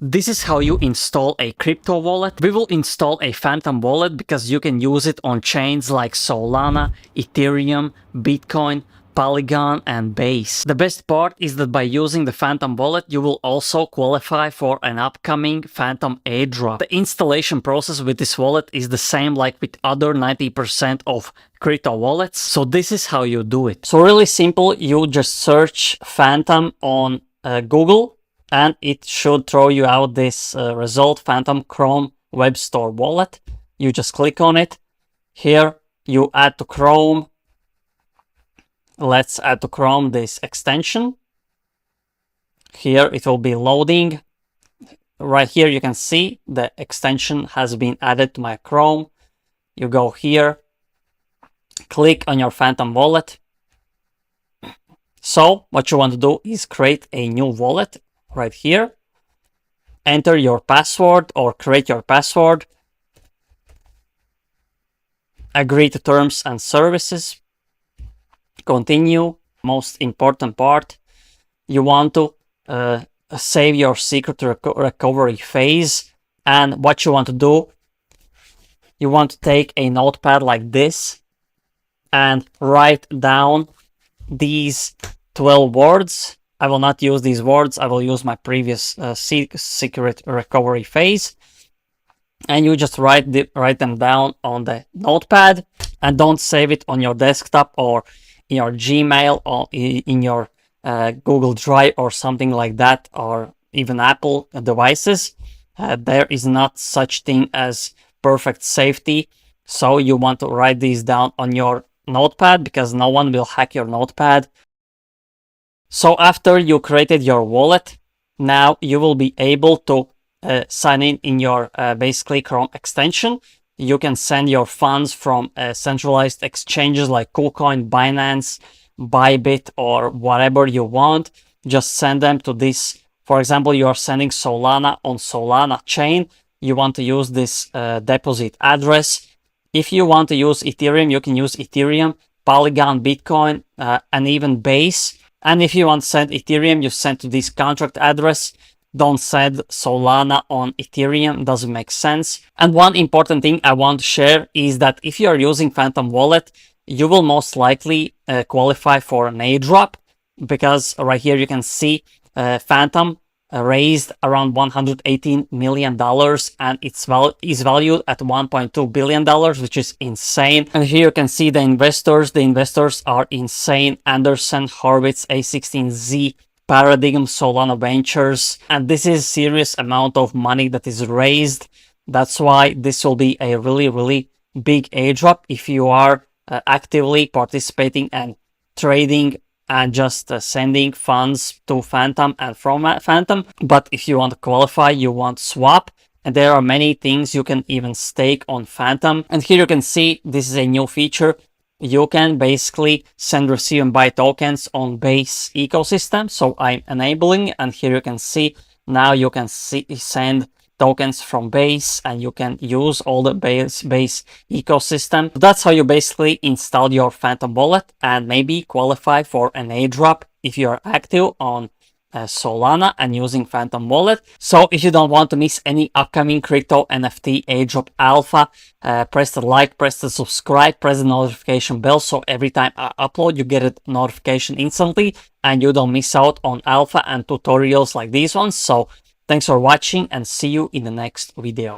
This is how you install a crypto wallet. We will install a Phantom wallet because you can use it on chains like Solana, Ethereum, Bitcoin, Polygon and Base. The best part is that by using the Phantom wallet, you will also qualify for an upcoming Phantom airdrop. The installation process with this wallet is the same like with other 90% of crypto wallets. So this is how you do it. So really simple, you just search Phantom on Google and it should throw you out this result, Phantom Chrome Web Store wallet. You just click on it. Here you add to Chrome. Let's add to Chrome this extension. Here it will be loading. Right here you can see the extension has been added to my Chrome. You go here, click on your Phantom wallet. So what you want to do is create a new wallet right here. Enter your password or create your password. Agree to terms and services. Continue. Most important part, you want to save your secret recovery phase. And what you want to do, you want to take a notepad like this and write down these 12 words. I will not use these words. I will use my previous secret recovery phase. And you just write them down on the notepad and don't save it on your desktop or in your Gmail or in your Google Drive or something like that, or even Apple devices. There is not such thing as perfect safety. So you want to write these down on your notepad because no one will hack your notepad. So after you created your wallet, now you will be able to sign in your basically Chrome extension. You can send your funds from centralized exchanges like KuCoin, Binance, Bybit, or whatever you want. Just send them to this. For example, you are sending Solana on Solana chain. You want to use this deposit address. If you want to use Ethereum, you can use Ethereum, Polygon, Bitcoin, and even Base. And if you want to send Ethereum, you send to this contract address. Don't send Solana on Ethereum, doesn't make sense. And one important thing I want to share is that if you are using Phantom Wallet, you will most likely qualify for an airdrop, because right here you can see Phantom raised around $118 million and it's is valued at $1.2 billion, which is insane. And here you can see the investors. The investors are insane. Anderson Horowitz, A16Z, Paradigm, Solana Ventures, and this is serious amount of money that is raised. That's why this will be a really big airdrop if you are actively participating and trading and just sending funds to Phantom and from Phantom. But if you want to qualify, you want swap, and there are many things you can even stake on Phantom. And here you can see this is a new feature. You can basically send, receive, and buy tokens on Base ecosystem. So I'm enabling, and here you can see now you can send tokens from Base, and you can use all the Base ecosystem. That's how you basically install your Phantom wallet and maybe qualify for an airdrop if you are active on Solana and using Phantom wallet. So if you don't want to miss any upcoming crypto NFT airdrop alpha, press the like, press the subscribe, press the notification bell, so every time I upload you get a notification instantly and you don't miss out on alpha and tutorials like these ones. So thanks for watching and see you in the next video.